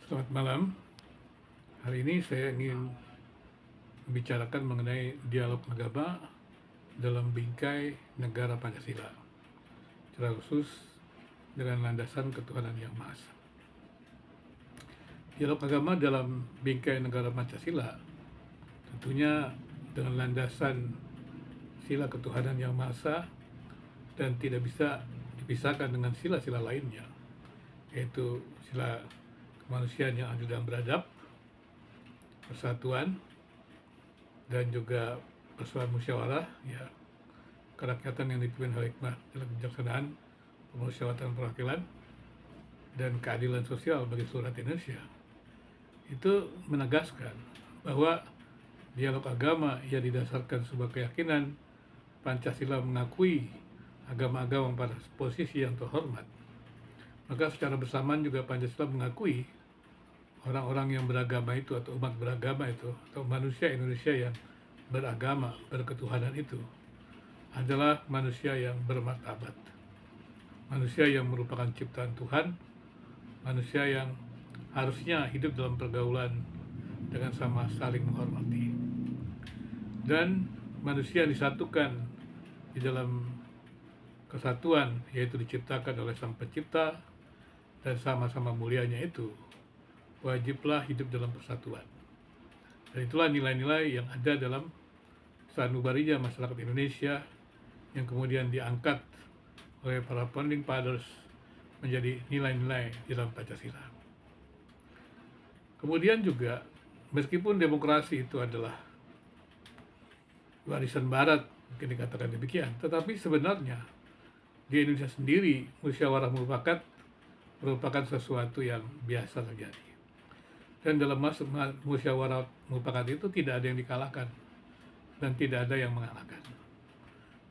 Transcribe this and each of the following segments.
Selamat malam. Hari ini saya ingin membicarakan mengenai dialog agama dalam bingkai negara Pancasila, secara khusus dengan landasan ketuhanan yang Maha Esa. Dialog agama dalam bingkai negara Pancasila tentunya dengan landasan sila ketuhanan yang Maha Esa dan tidak bisa dipisahkan dengan sila-sila lainnya, yaitu sila kemanusiaan yang adil dan beradab, persatuan, dan juga persoalan musyawarah, ya, kerakyatan yang dipimpin oleh hikmah dalam kebijaksanaan, pemusyawaratan perwakilan, dan keadilan sosial bagi seluruh rakyat Indonesia. Itu menegaskan bahwa dialog agama yang didasarkan sebuah keyakinan Pancasila mengakui agama-agama pada posisi yang terhormat. Maka secara bersamaan juga Pancasila mengakui orang-orang yang beragama itu atau umat beragama itu atau manusia Indonesia yang beragama, berketuhanan itu adalah manusia yang bermartabat, manusia yang merupakan ciptaan Tuhan, manusia yang harusnya hidup dalam pergaulan dengan sama saling menghormati, dan manusia disatukan di dalam kesatuan, yaitu diciptakan oleh Sang Pencipta dan sama-sama mulianya itu wajiblah hidup dalam persatuan. Dan itulah nilai-nilai yang ada dalam sanubarinya masyarakat Indonesia yang kemudian diangkat oleh para founding fathers menjadi nilai-nilai di dalam Pancasila. Kemudian juga, meskipun demokrasi itu adalah warisan Barat, mungkin dikatakan demikian, tetapi sebenarnya di Indonesia sendiri musyawarah merupakan sesuatu yang biasa terjadi. Dan dalam musyawarah mufakat itu tidak ada yang dikalahkan dan tidak ada yang mengalahkan.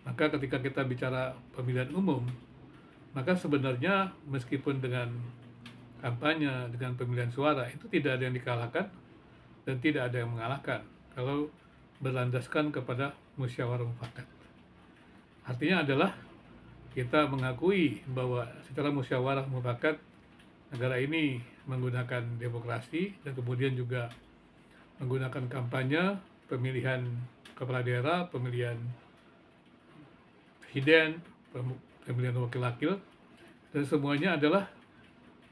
Maka ketika kita bicara pemilihan umum, maka sebenarnya meskipun dengan kampanye, dengan pemilihan suara, itu tidak ada yang dikalahkan dan tidak ada yang mengalahkan kalau berlandaskan kepada musyawarah mufakat. Artinya adalah kita mengakui bahwa secara musyawarah mufakat negara ini menggunakan demokrasi dan kemudian juga menggunakan kampanye, pemilihan kepala daerah, pemilihan presiden, pemilihan wakil-wakil, dan semuanya adalah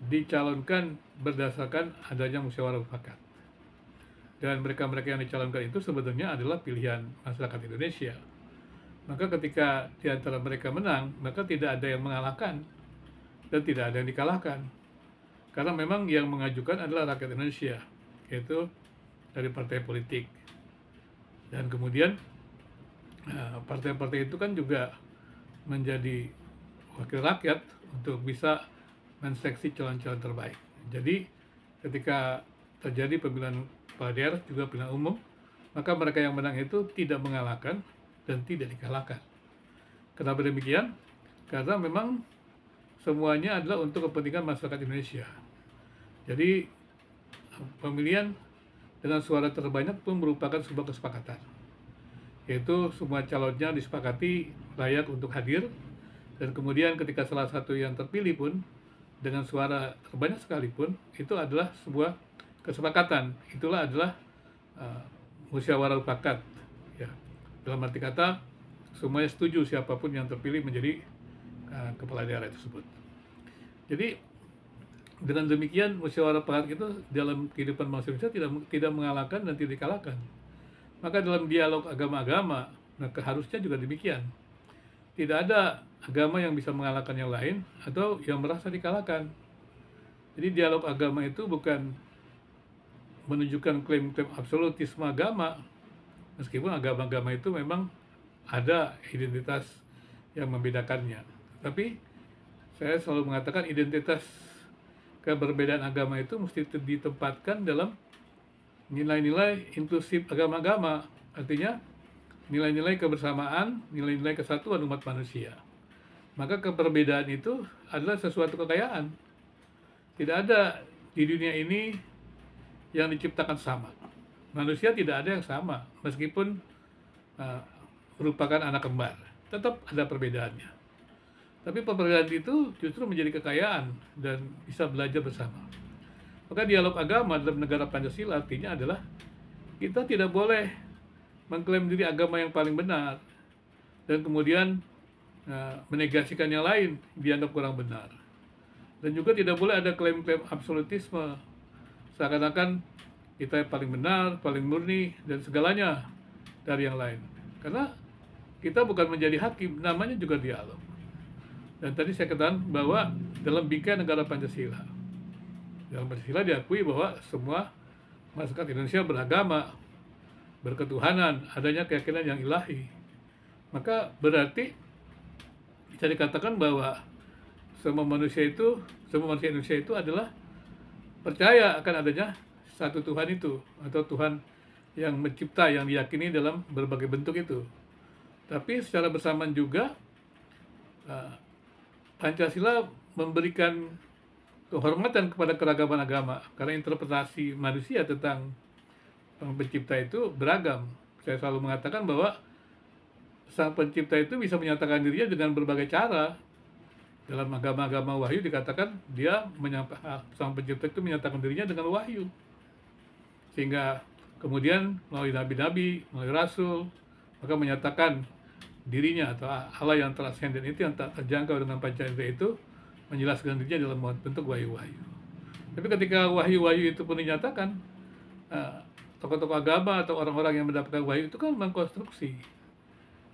dicalonkan berdasarkan adanya musyawarah mufakat. Dan mereka-mereka yang dicalonkan itu sebenarnya adalah pilihan masyarakat Indonesia. Maka ketika di antara mereka menang, maka tidak ada yang mengalahkan dan tidak ada yang dikalahkan. Karena memang yang mengajukan adalah rakyat Indonesia, yaitu dari partai politik. Dan kemudian partai-partai itu kan juga menjadi wakil rakyat untuk bisa menseleksi calon-calon terbaik. Jadi ketika terjadi pemilihan kepala daerah juga pemilihan umum, maka mereka yang menang itu tidak mengalahkan dan tidak dikalahkan. Kenapa demikian? Karena memang semuanya adalah untuk kepentingan masyarakat Indonesia. Jadi pemilihan dengan suara terbanyak pun merupakan sebuah kesepakatan, yaitu semua calonnya disepakati layak untuk hadir, dan kemudian ketika salah satu yang terpilih pun dengan suara terbanyak sekalipun, itu adalah sebuah kesepakatan. Itulah adalah musyawarah mufakat, ya. Dalam arti kata semuanya setuju siapapun yang terpilih menjadi kepala daerah tersebut. Jadi dengan demikian musyawarah mufakat itu dalam kehidupan manusia tidak mengalahkan dan tidak dikalahkan. Maka dalam dialog agama-agama, maka harusnya juga demikian. Tidak ada agama yang bisa mengalahkan yang lain atau yang merasa dikalahkan. Jadi dialog agama itu bukan menunjukkan klaim-klaim absolutisme agama, meskipun agama-agama itu memang ada identitas yang membedakannya. Tapi saya selalu mengatakan identitas keberbedaan agama itu mesti ditempatkan dalam nilai-nilai inklusif agama-agama. Artinya nilai-nilai kebersamaan, nilai-nilai kesatuan umat manusia. Maka keperbedaan itu adalah sesuatu kekayaan. Tidak ada di dunia ini yang diciptakan sama. Manusia tidak ada yang sama, meskipun merupakan anak kembar. Tetap ada perbedaannya. Tapi perbedaan itu justru menjadi kekayaan dan bisa belajar bersama. Maka dialog agama dalam negara Pancasila artinya adalah kita tidak boleh mengklaim diri agama yang paling benar dan kemudian menegasikan yang lain dianggap kurang benar. Dan juga tidak boleh ada klaim-klaim absolutisme seakan-akan kita yang paling benar, paling murni dan segalanya dari yang lain. Karena kita bukan menjadi hakim, namanya juga dialog. Dan tadi saya katakan bahwa dalam bingkai negara Pancasila, dalam Pancasila diakui bahwa semua masyarakat Indonesia beragama, berketuhanan, adanya keyakinan yang ilahi. Maka berarti bisa dikatakan bahwa semua manusia Indonesia itu adalah percaya akan adanya satu Tuhan itu, atau Tuhan yang mencipta, yang diyakini dalam berbagai bentuk itu. Tapi secara bersamaan juga Pancasila memberikan kehormatan kepada keragaman agama, karena interpretasi manusia tentang pencipta itu beragam. Saya selalu mengatakan bahwa sang pencipta itu bisa menyatakan dirinya dengan berbagai cara. Dalam agama-agama wahyu dikatakan sang pencipta itu menyatakan dirinya dengan wahyu, sehingga kemudian melalui nabi-nabi, melalui rasul, maka menyatakan dirinya, atau Allah yang transenden itu, yang tak terjangkau dengan panca indera itu, menjelaskan dirinya dalam bentuk wahyu-wahyu. Tapi ketika wahyu-wahyu itu pun dinyatakan, tokoh-tokoh agama atau orang-orang yang mendapatkan wahyu itu kan mengkonstruksi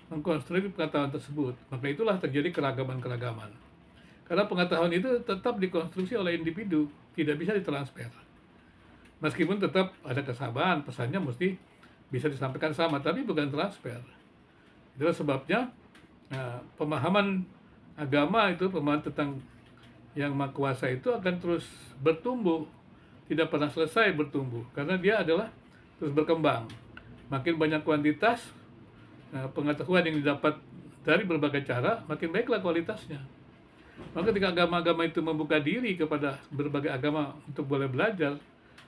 pengetahuan tersebut. Maka itulah terjadi keragaman-keragaman. Karena pengetahuan itu tetap dikonstruksi oleh individu, tidak bisa ditransfer. Meskipun tetap ada kesamaan, pesannya mesti bisa disampaikan sama, tapi bukan transfer. Itulah sebabnya pemahaman agama itu, pemahaman tentang yang Maha Kuasa itu akan terus bertumbuh, tidak pernah selesai bertumbuh, karena dia adalah terus berkembang. Makin banyak kuantitas pengetahuan yang didapat dari berbagai cara, makin baiklah kualitasnya. Maka ketika agama-agama itu membuka diri kepada berbagai agama untuk boleh belajar,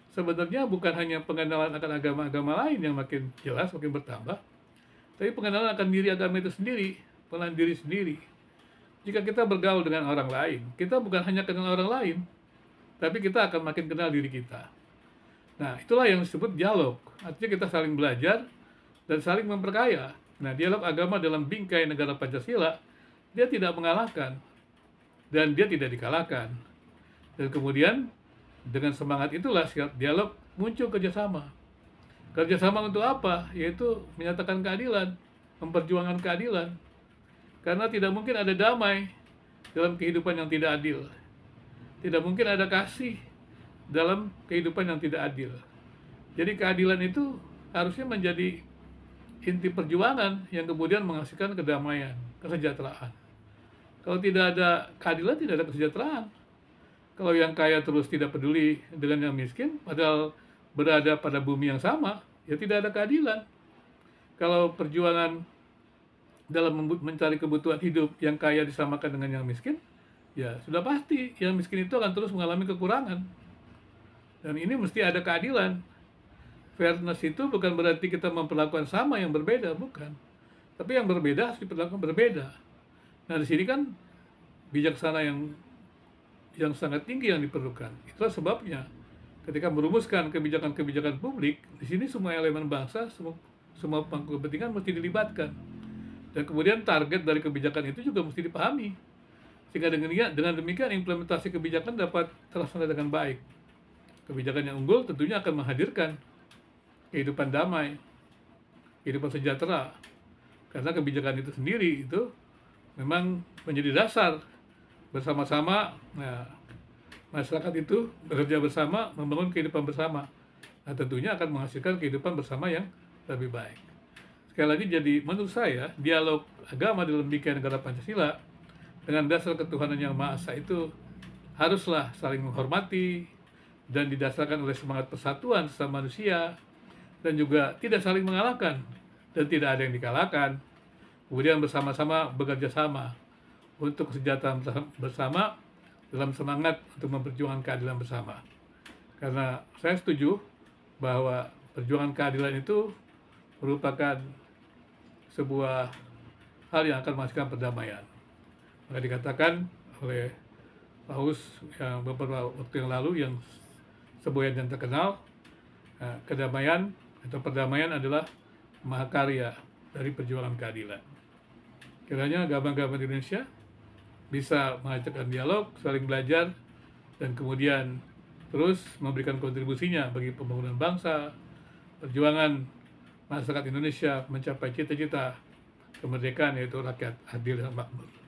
sebenarnya bukan hanya pengenalan akan agama-agama lain yang makin jelas, makin bertambah, tapi pengenalan akan diri agama itu sendiri, pengenalan diri sendiri. Jika kita bergaul dengan orang lain, kita bukan hanya kenal orang lain, tapi kita akan makin kenal diri kita. Nah, itulah yang disebut dialog. Artinya kita saling belajar dan saling memperkaya. Nah, dialog agama dalam bingkai negara Pancasila, dia tidak mengalahkan dan dia tidak dikalahkan. Dan kemudian dengan semangat itulah dialog muncul kerjasama. Kerjasama untuk apa? Yaitu menyatakan keadilan, memperjuangkan keadilan. Karena tidak mungkin ada damai dalam kehidupan yang tidak adil. Tidak mungkin ada kasih dalam kehidupan yang tidak adil. Jadi keadilan itu harusnya menjadi inti perjuangan yang kemudian menghasilkan kedamaian, kesejahteraan. Kalau tidak ada keadilan, tidak ada kesejahteraan. Kalau yang kaya terus tidak peduli dengan yang miskin, padahal berada pada bumi yang sama, ya tidak ada keadilan. Kalau perjuangan dalam mencari kebutuhan hidup yang kaya disamakan dengan yang miskin, ya sudah pasti yang miskin itu akan terus mengalami kekurangan. Dan ini mesti ada keadilan. Fairness itu bukan berarti kita memperlakukan sama yang berbeda, bukan. Tapi yang berbeda harus diperlakukan berbeda. Nah, di sini kan bijaksana yang sangat tinggi yang diperlukan. Itulah sebabnya ketika merumuskan kebijakan-kebijakan publik, di sini semua elemen bangsa, semua pangku kepentingan mesti dilibatkan. Dan kemudian target dari kebijakan itu juga mesti dipahami. Sehingga dengan demikian implementasi kebijakan dapat terlaksana dengan baik. Kebijakan yang unggul tentunya akan menghadirkan kehidupan damai, kehidupan sejahtera. Karena kebijakan itu sendiri itu memang menjadi dasar bersama-sama. Nah, masyarakat itu bekerja bersama, membangun kehidupan bersama. Nah, tentunya akan menghasilkan kehidupan bersama yang lebih baik. Sekali lagi, jadi menurut saya, dialog agama dalam bingkai negara Pancasila dengan dasar ketuhanan yang Maha Esa itu haruslah saling menghormati dan didasarkan oleh semangat persatuan sesama manusia, dan juga tidak saling mengalahkan dan tidak ada yang dikalahkan. Kemudian bersama-sama bekerja sama untuk kesejahteraan bersama dalam semangat untuk memperjuangkan keadilan bersama. Karena saya setuju bahwa perjuangan keadilan itu merupakan sebuah hal yang akan menghasilkan perdamaian. Maka dikatakan oleh Paus yang beberapa waktu yang lalu, yang semboyan yang terkenal, kedamaian atau perdamaian adalah mahakarya dari perjuangan keadilan. Kiranya agama-agama di Indonesia bisa mengadakan dialog, saling belajar, dan kemudian terus memberikan kontribusinya bagi pembangunan bangsa, perjuangan masyarakat Indonesia mencapai cita-cita kemerdekaan, yaitu rakyat adil dan makmur.